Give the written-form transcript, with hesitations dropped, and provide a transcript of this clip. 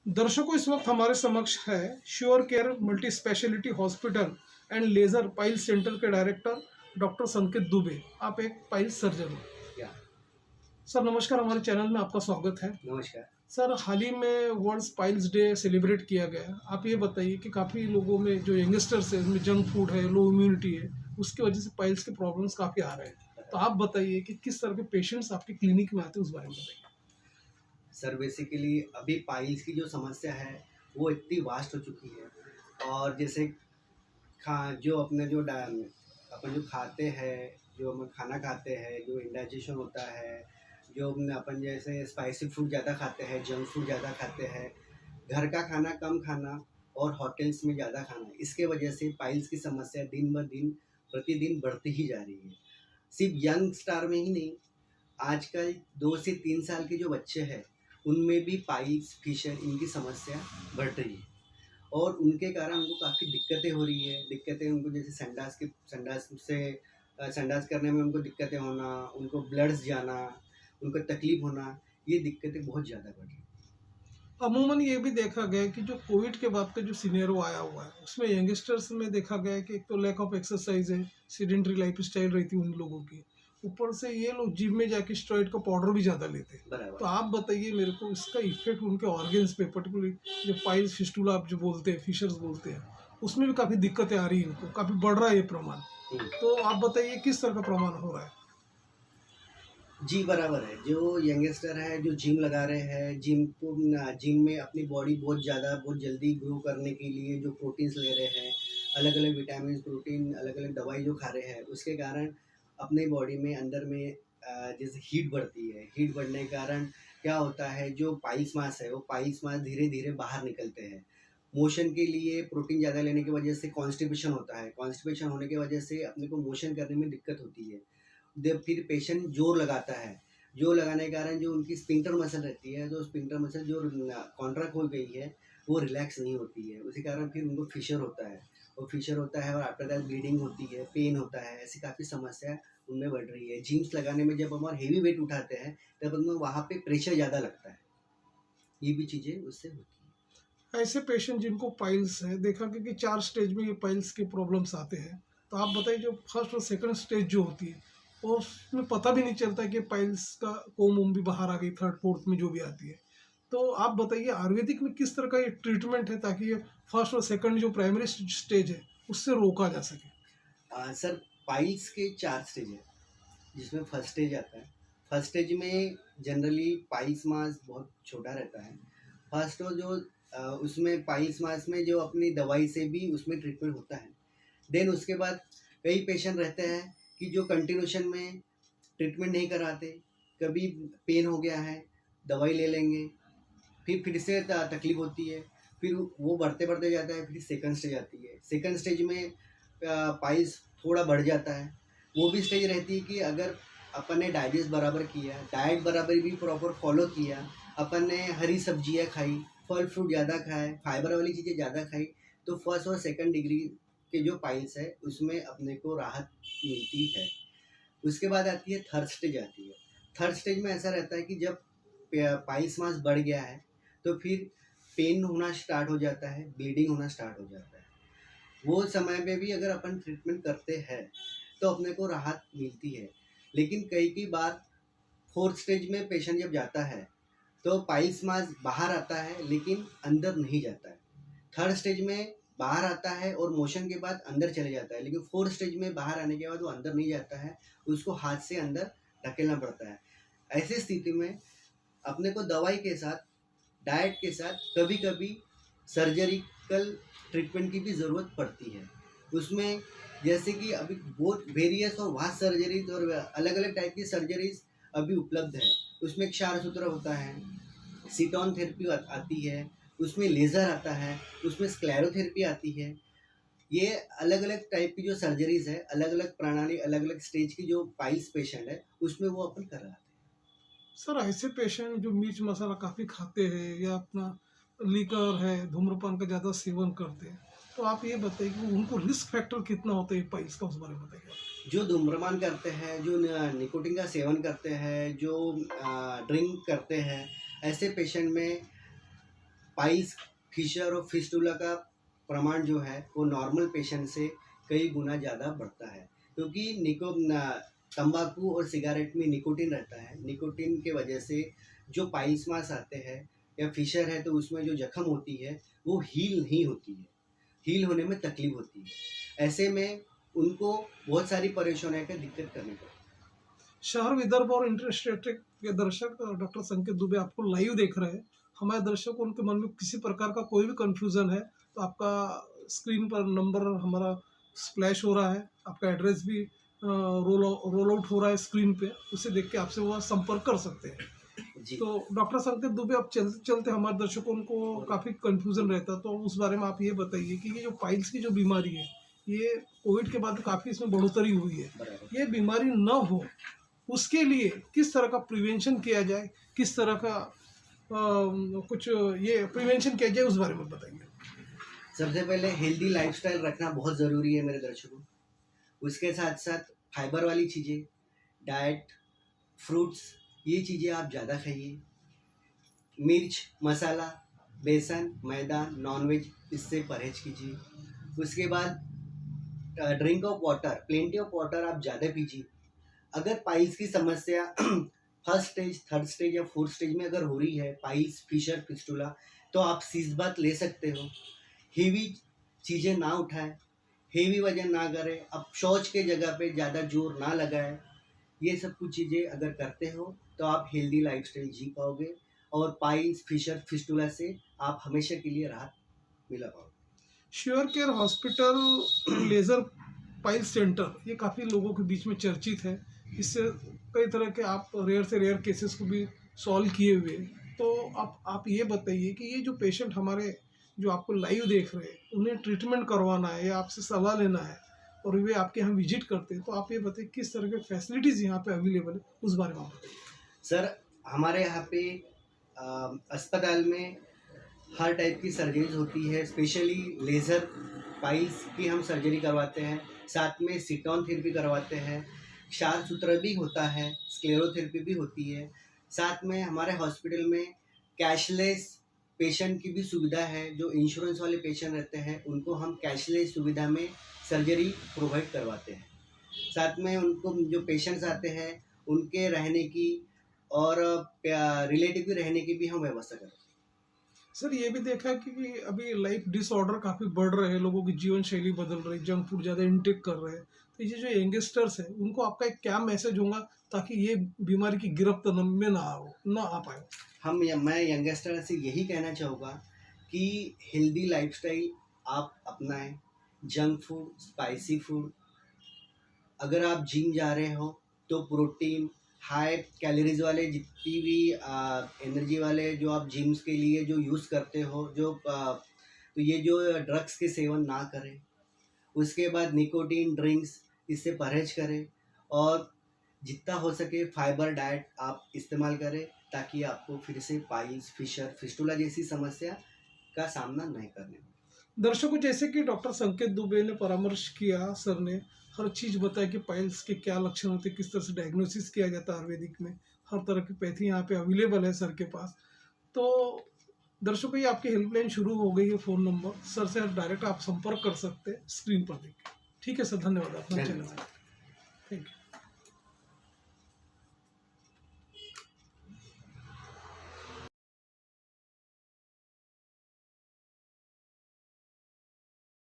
दर्शकों, इस वक्त हमारे समक्ष है sure care multi specialty hospital and laser pile centre के डायरेक्टर डॉक्टर संकेत दुबे। आप एक पाइल सर्जन हो। या सर नमस्कार, हमारे चैनल में आपका स्वागत है। नमस्कार। सर, हाल ही में वर्ल्ड पाइल्स डे सेलिब्रेट किया गया। आप ये बताइए कि काफ़ी लोगों में जो यंगस्टर्स है, उसमें जंक फूड है, लो इम्यूनिटी है, उसकी वजह से पाइल्स के प्रॉब्लम्स काफ़ी आ रहे हैं। तो आप बताइए कि किस तरह के पेशेंट्स आपके क्लिनिक में आते हैं, उस बारे में बताइए। सर बेसिकली अभी पाइल्स की जो समस्या है वो इतनी वास्ट हो चुकी है। और जैसे खा जो अपने जो अपन जो खाते हैं, जो हम खाना खाते हैं, जो इंडाइजेशन होता है, जो अपन जैसे स्पाइसी फूड ज़्यादा खाते हैं, जंक फूड ज़्यादा खाते हैं, घर का खाना कम खाना और होटल्स में ज़्यादा खाना, इसके वजह से पाइल्स की समस्या दिन ब दिन प्रतिदिन बढ़ती ही जा रही है। सिर्फ यंग स्टार में ही नहीं, आजकल 2 से 3 साल के जो बच्चे हैं उनमें भी पाइल्स फिशर इनकी समस्या बढ़ रही है। और उनके कारण उनको काफ़ी दिक्कतें हो रही है। दिक्कतें उनको जैसे संडास करने में उनको दिक्कतें होना, उनको ब्लड्स जाना, उनको तकलीफ होना, ये दिक्कतें बहुत ज़्यादा बढ़ रही हैं। अमूमन ये भी देखा गया है कि जो कोविड के बाद का जो सिनेरियो आया हुआ है, उसमें यंगस्टर्स में देखा गया है कि एक तो लैक ऑफ एक्सरसाइज है, सीडेंटरी लाइफ स्टाइल रहती है उन लोगों की। ऊपर से ये लोग जिम में जाके स्टेरॉइड का पाउडर भी ज़्यादा लेते हैं। बराबर। तो आप बताइए मेरे को, इसका इफेक्ट उनके ऑर्गन्स पे, पर्टिकुलरली जो पाइल्स फिस्टुला आप जो बोलते हैं, फिशर्स बोलते हैं, उसमें भी काफ़ी दिक्कतें आ रही हैं इनको, काफ़ी बढ़ रहा है ये प्रमाण। तो आप बताइए किस तरह का प्रमाण हो रहा है। जी बराबर है। जो यंगस्टर है जो जिम लगा रहे हैं, जिम में अपनी बॉडी बहुत जल्दी ग्रो करने के लिए जो प्रोटीन्स ले रहे हैं, अलग अलग विटामिन प्रोटीन अलग अलग दवाई जो खा रहे हैं, उसके कारण अपने बॉडी में अंदर में जैसे हीट बढ़ती है। हीट बढ़ने के कारण क्या होता है, जो पाइल्स मास है वो पाइल्स मास धीरे धीरे बाहर निकलते हैं। मोशन के लिए प्रोटीन ज़्यादा लेने की वजह से कॉन्स्टिपेशन होता है। कॉन्स्टिपेशन होने की वजह से अपने को मोशन करने में दिक्कत होती है। जब फिर पेशेंट जोर लगाता है, जोर लगाने के कारण जो उनकी स्फिंक्टर मसल रहती है, जो स्फिंक्टर मसल जो कॉन्ट्रैक्ट हो गई है, वो रिलैक्स नहीं होती है। उसी कारण फिर उनको फिशर होता है, और फिशर होता है और आफ्टर दैट ब्लीडिंग होती है, पेन होता है। ऐसी काफ़ी समस्या उनमें बढ़ रही है। जिम्स लगाने में जब हम हेवी वेट उठाते हैं तब हमें वहाँ पे प्रेशर ज़्यादा लगता है। ये भी चीज़ें उससे होती हैं। ऐसे पेशेंट जिनको पाइल्स है, देखा गया कि 4 स्टेज में ये पाइल्स के प्रॉब्लम्स आते हैं। तो आप बताइए, जो फर्स्ट और सेकंड स्टेज जो होती है, और उसमें पता भी नहीं चलता कि पाइल्स का कोम वोम भी बाहर आ गई, थर्ड फोर्थ में जो भी आती है। तो आप बताइए आयुर्वेदिक में किस तरह का ये ट्रीटमेंट है, ताकि ये फर्स्ट और सेकंड जो प्राइमरी स्टेज है उससे रोका जा सके। सर पाइल्स के 4 स्टेज है, जिसमें फर्स्ट स्टेज आता है। फर्स्ट स्टेज में जनरली पाइल्स मास बहुत छोटा रहता है। फर्स्ट और जो उसमें पाइल्स मास में जो अपनी दवाई से भी उसमें ट्रीटमेंट होता है। देन उसके बाद कई पेशेंट रहते हैं कि जो कंटिन्यूशन में ट्रीटमेंट नहीं कराते। कभी पेन हो गया है, दवाई ले लेंगे, फिर से तकलीफ होती है, फिर वो बढ़ते बढ़ते जाता है, फिर सेकंड स्टेज आती है। सेकंड स्टेज में पाइल्स थोड़ा बढ़ जाता है। वो भी स्टेज रहती है कि अगर अपन ने डाइजेस्ट बराबर किया, डाइट बराबर भी प्रॉपर फॉलो किया, अपन ने हरी सब्जियां खाई, फल फ्रूट ज़्यादा खाए, फाइबर वाली चीज़ें ज़्यादा खाई, तो फर्स्ट और सेकंड डिग्री के जो पाइल्स है उसमें अपने को राहत मिलती है। उसके बाद आती है थर्ड स्टेज आती है। थर्ड स्टेज में ऐसा रहता है कि जब पाइल्स मास बढ़ गया है तो फिर पेन होना स्टार्ट हो जाता है, ब्लीडिंग होना स्टार्ट हो जाता है। वो समय में भी अगर अपन ट्रीटमेंट करते हैं तो अपने को राहत मिलती है। लेकिन कई बार फोर्थ स्टेज में पेशेंट जब जाता है तो पाइल्स मास बाहर आता है लेकिन अंदर नहीं जाता है। थर्ड स्टेज में बाहर आता है और मोशन के बाद अंदर चले जाता है, लेकिन फोर्थ स्टेज में बाहर आने के बाद वो अंदर नहीं जाता है, उसको हाथ से अंदर धकेलना पड़ता है। ऐसी स्थिति में अपने को दवाई के साथ, डाइट के साथ, कभी कभी सर्जरिकल ट्रीटमेंट की भी ज़रूरत पड़ती है। उसमें जैसे कि अभी बहुत वेरियस और वास्ट सर्जरीज और अलग अलग टाइप की सर्जरीज अभी उपलब्ध है। उसमें क्षार सूत्र होता है, सीटॉन थेरेपी आती है, उसमें लेज़र आता है, उसमें स्क्लेरोथेरेपी आती है। ये अलग अलग टाइप की जो सर्जरीज है, अलग अलग प्रणाली, अलग अलग स्टेज की जो पाइल्स पेशेंट है उसमें वो अपन कराते हैं। सर, ऐसे पेशेंट जो मिर्च मसाला काफ़ी खाते हैं, या अपना लीकर है, धूम्रपान का ज़्यादा सेवन करते हैं, तो आप ये बताइए कि उनको रिस्क फैक्टर कितना होता है पाइल्स का, उस बारे में बताइए। जो धूम्रपान करते हैं, जो निकोटीन का सेवन करते हैं, जो ड्रिंक करते हैं, ऐसे पेशेंट में पाइल्स, फिशर और फिस्टुला का प्रमाण जो है वो नॉर्मल पेशेंट से कई गुना ज़्यादा बढ़ता है, क्योंकि तंबाकू और सिगारेट में निकोटिन रहता है। निकोटिन के वजह से जो पाइल्स मास आते हैं या फिशर है तो उसमें जो जख्म होती है वो हील नहीं होती है, हील होने में तकलीफ होती है। ऐसे में उनको बहुत सारी परेशानियों का दिक्कत करनी पड़ती है। शहर विदर्भ और इंटरस्टेट के दर्शक डॉक्टर संकेत दुबे आपको लाइव देख रहे हैं। हमारे दर्शकों उनके मन में किसी प्रकार का कोई भी कंफ्यूजन है तो आपका स्क्रीन पर नंबर हमारा स्प्लैश हो रहा है, आपका एड्रेस भी रोल आउट हो रहा है स्क्रीन पे, उसे देख के आपसे वो संपर्क कर सकते हैं। जी। तो डॉक्टर संकेत दुबे, अब चलते चलते हमारे दर्शकों को काफ़ी कंफ्यूजन रहता है, तो उस बारे में आप ये बताइए कि ये जो पाइल्स की जो बीमारी है, ये कोविड के बाद काफ़ी इसमें बढ़ोतरी हुई है, ये बीमारी न हो उसके लिए किस तरह का प्रिवेंशन किया जाए, किस तरह का कुछ ये प्रिवेंशन किया जाए, उस बारे में बताइए। सबसे पहले हेल्दी लाइफस्टाइल रखना बहुत ज़रूरी है मेरे दर्शकों। उसके साथ साथ फाइबर वाली चीज़ें, डाइट, फ्रूट्स, ये चीज़ें आप ज़्यादा खाइए। मिर्च, मसाला, बेसन, मैदा, नॉनवेज, इससे परहेज कीजिए। उसके बाद drink of water, plenty of water आप ज़्यादा पीजिए। अगर पाइल्स की समस्या फर्स्ट स्टेज, थर्ड स्टेज या फोर्थ स्टेज में अगर हो रही है, पाइल्स, फिशर, फिस्टुला, तो आप सीज बात ले सकते हो। हेवी चीज़ें ना उठाएं, हेवी वजन ना करें, अब शौच के जगह पे ज़्यादा जोर ना लगाएं। ये सब कुछ चीज़ें अगर करते हो तो आप हेल्दी लाइफस्टाइल जी पाओगे और पाइल्स, फिशर, फिस्टुला से आप हमेशा के लिए राहत मिला पाओगे। Sure care hospital laser pile centre ये काफ़ी लोगों के बीच में चर्चित है। इससे कई तरह के आप रेयर से रेयर केसेस को भी सॉल्व किए हुए हैं। तो आप ये बताइए कि ये जो पेशेंट हमारे जो आपको लाइव देख रहे हैं, उन्हें ट्रीटमेंट करवाना है या आपसे सलाह लेना है और वे आपके यहाँ विजिट करते हैं, तो आप ये बताइए किस तरह के फैसिलिटीज़ यहाँ पे अवेलेबल है, उस बारे में आप बताइए। सर, हमारे यहाँ पे अस्पताल में हर टाइप की सर्जरीज होती है। स्पेशली लेज़र पाइल्स की हम सर्जरी करवाते हैं, साथ में सिटॉन थेरेपी करवाते हैं, क्षार सूत्र भी होता है, स्क्लेरोथेरेपी भी होती है। साथ में हमारे हॉस्पिटल में कैशलेस पेशेंट की भी सुविधा है। जो इंश्योरेंस वाले पेशेंट रहते हैं उनको हम कैशलेस सुविधा में सर्जरी प्रोवाइड करवाते हैं। साथ में उनको जो पेशेंट्स आते हैं उनके रहने की और रिलेटिव के रहने की भी हम व्यवस्था करते हैं। सर, ये भी देखा कि अभी लाइफ डिसऑर्डर काफ़ी बढ़ रहे हैं, लोगों की जीवन शैली बदल रही, जंक फूड ज़्यादा इंटेक कर रहे हैं, तो ये जो यंगस्टर्स हैं उनको आपका एक क्या मैसेज होगा ताकि ये बीमारी की गिरफ्त में ना आ पाए। मैं यंगस्टर से यही कहना चाहूँगा कि हेल्दी लाइफस्टाइल आप अपनाएं। जंक फूड, स्पाइसी फूड, अगर आप जिम जा रहे हो तो प्रोटीन, हाई कैलोरीज वाले जितनी भी एनर्जी वाले जो आप जिम्स के लिए जो यूज़ करते हो, तो ये जो ड्रग्स के सेवन ना करें। उसके बाद निकोटीन ड्रिंक्स, इससे परहेज करें और जितना हो सके फाइबर डाइट आप इस्तेमाल करें ताकि आपको फिर से पाइल्स, फिशर, फिस्टुला जैसी समस्या का सामना नहीं करने। दर्शकों, जैसे कि डॉक्टर संकेत दुबे ने परामर्श किया, सर ने हर चीज़ बताया कि पाइल्स के क्या लक्षण होते हैं, किस तरह से डायग्नोसिस किया जाता है आयुर्वेदिक में, हर तरह की पैथी यहाँ पे अवेलेबल है सर के पास। तो दर्शकों, ये आपकी हेल्पलाइन शुरू हो गई है, फ़ोन नंबर सर से डायरेक्ट आप संपर्क कर सकते हैं स्क्रीन पर देख के। ठीक है सर, धन्यवाद अपना चैनल। Thank you.